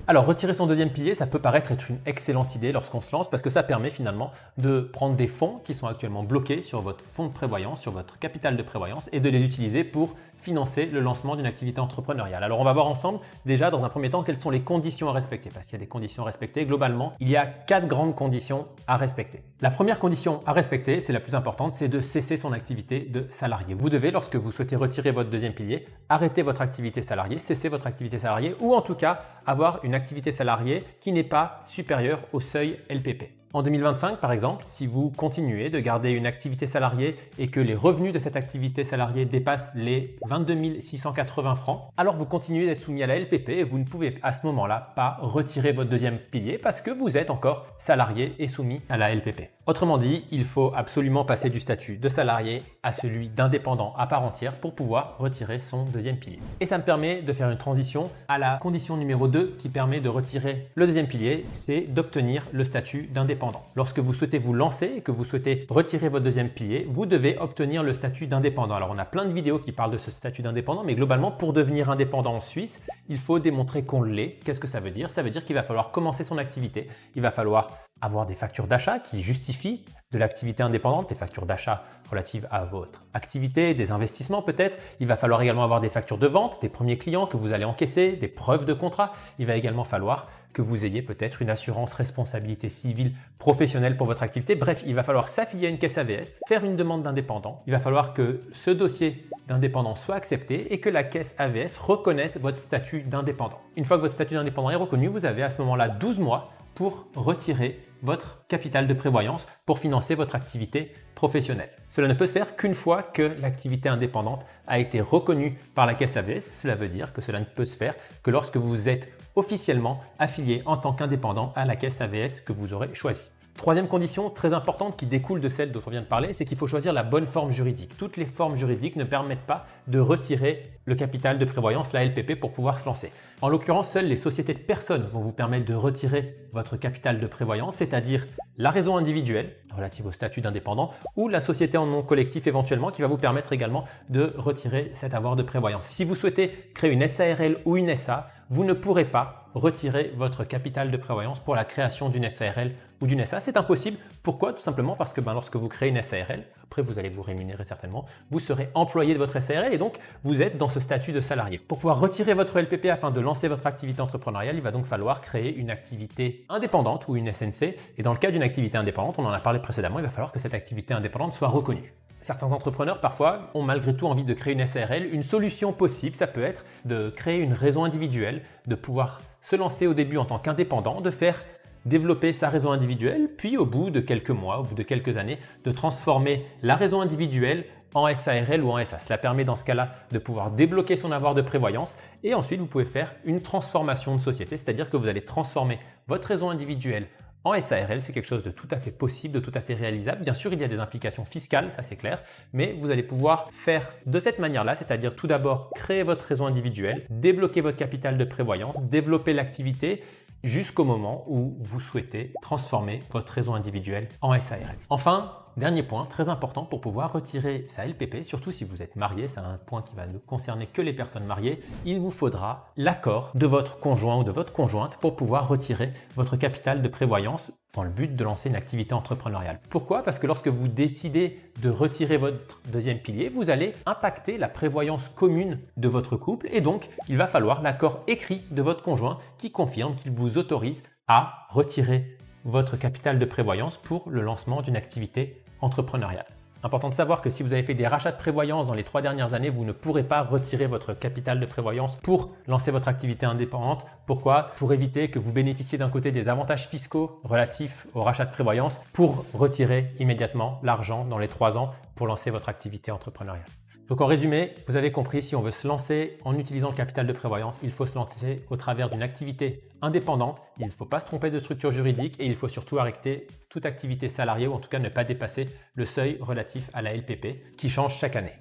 Alors, retirer son deuxième pilier, ça peut paraître être une excellente idée lorsqu'on se lance parce que ça permet finalement de prendre des fonds qui sont actuellement bloqués sur votre fonds de prévoyance, sur votre capital de prévoyance et de les utiliser pour financer le lancement d'une activité entrepreneuriale. Alors, on va voir ensemble déjà dans un premier temps quelles sont les conditions à respecter parce qu'il y a des conditions à respecter. Globalement, il y a 4 grandes conditions à respecter. La première condition à respecter, c'est la plus importante, c'est de cesser son activité de salarié. Vous devez, lorsque vous souhaitez retirer votre deuxième pilier, arrêter votre activité salariée, cesser votre activité salariée ou en tout cas avoir une activité salariée qui n'est pas supérieure au seuil LPP. En 2025, par exemple, si vous continuez de garder une activité salariée et que les revenus de cette activité salariée dépassent les 22 680 francs, alors vous continuez d'être soumis à la LPP et vous ne pouvez à ce moment-là pas retirer votre deuxième pilier parce que vous êtes encore salarié et soumis à la LPP. Autrement dit, il faut absolument passer du statut de salarié à celui d'indépendant à part entière pour pouvoir retirer son deuxième pilier. Et ça me permet de faire une transition à la condition numéro 2 qui permet de retirer le deuxième pilier, c'est d'obtenir le statut d'indépendant. Lorsque vous souhaitez vous lancer et que vous souhaitez retirer votre deuxième pilier, vous devez obtenir le statut d'indépendant. Alors, on a plein de vidéos qui parlent de ce statut d'indépendant, mais globalement, pour devenir indépendant en Suisse, il faut démontrer qu'on l'est. Qu'est-ce que ça veut dire? Ça veut dire qu'il va falloir commencer son activité, il va falloir avoir des factures d'achat qui justifient de l'activité indépendante, des factures d'achat relatives à votre activité, des investissements peut-être. Il va falloir également avoir des factures de vente, des premiers clients que vous allez encaisser, des preuves de contrat. Il va également falloir que vous ayez peut-être une assurance responsabilité civile professionnelle pour votre activité. Bref, il va falloir s'affilier à une caisse AVS, faire une demande d'indépendant. Il va falloir que ce dossier d'indépendant soit accepté et que la caisse AVS reconnaisse votre statut d'indépendant. Une fois que votre statut d'indépendant est reconnu, vous avez à ce moment-là 12 mois pour retirer votre capital de prévoyance pour financer votre activité professionnelle. Cela ne peut se faire qu'une fois que l'activité indépendante a été reconnue par la caisse AVS. Cela veut dire que cela ne peut se faire que lorsque vous êtes officiellement affilié en tant qu'indépendant à la caisse AVS que vous aurez choisie. Troisième condition très importante qui découle de celle dont on vient de parler, c'est qu'il faut choisir la bonne forme juridique. Toutes les formes juridiques ne permettent pas de retirer le capital de prévoyance, la LPP, pour pouvoir se lancer. En l'occurrence, seules les sociétés de personnes vont vous permettre de retirer votre capital de prévoyance, c'est-à-dire la raison individuelle relative au statut d'indépendant ou la société en nom collectif éventuellement qui va vous permettre également de retirer cet avoir de prévoyance. Si vous souhaitez créer une SARL ou une SA, vous ne pourrez pas retirer votre capital de prévoyance pour la création d'une SARL ou d'une SA. C'est impossible. Pourquoi? Tout simplement parce que lorsque vous créez une SARL, après vous allez vous rémunérer certainement, vous serez employé de votre SARL et donc vous êtes dans ce statut de salarié. Pour pouvoir retirer votre LPP afin de lancer votre activité entrepreneuriale, il va donc falloir créer une activité indépendante ou une SNC. Et dans le cas d'une activité indépendante, on en a parlé précédemment, il va falloir que cette activité indépendante soit reconnue. Certains entrepreneurs, parfois, ont malgré tout envie de créer une SARL. Une solution possible, ça peut être de créer une raison individuelle, de pouvoir se lancer au début en tant qu'indépendant, de faire développer sa raison individuelle, puis au bout de quelques mois, au bout de quelques années, de transformer la raison individuelle en SARL ou en SA. Cela permet dans ce cas-là de pouvoir débloquer son avoir de prévoyance et ensuite vous pouvez faire une transformation de société, c'est-à-dire que vous allez transformer votre raison individuelle en SARL. C'est quelque chose de tout à fait possible, de tout à fait réalisable. Bien sûr, il y a des implications fiscales, ça c'est clair, mais vous allez pouvoir faire de cette manière-là, c'est-à-dire tout d'abord créer votre raison individuelle, débloquer votre capital de prévoyance, développer l'activité jusqu'au moment où vous souhaitez transformer votre raison individuelle en SARL. Enfin, dernier point très important pour pouvoir retirer sa LPP, surtout si vous êtes marié, c'est un point qui va ne concerner que les personnes mariées, il vous faudra l'accord de votre conjoint ou de votre conjointe pour pouvoir retirer votre capital de prévoyance dans le but de lancer une activité entrepreneuriale. Pourquoi? Parce que lorsque vous décidez de retirer votre deuxième pilier, vous allez impacter la prévoyance commune de votre couple et donc il va falloir l'accord écrit de votre conjoint qui confirme qu'il vous autorise à retirer votre capital de prévoyance pour le lancement d'une activité entrepreneuriale. Important de savoir que si vous avez fait des rachats de prévoyance dans les 3 dernières années, vous ne pourrez pas retirer votre capital de prévoyance pour lancer votre activité indépendante. Pourquoi? Pour éviter que vous bénéficiez d'un côté des avantages fiscaux relatifs au rachat de prévoyance pour retirer immédiatement l'argent dans les 3 ans pour lancer votre activité entrepreneuriale. Donc en résumé, vous avez compris, si on veut se lancer en utilisant le capital de prévoyance, il faut se lancer au travers d'une activité indépendante, il ne faut pas se tromper de structure juridique et il faut surtout arrêter toute activité salariée ou en tout cas ne pas dépasser le seuil relatif à la LPP qui change chaque année.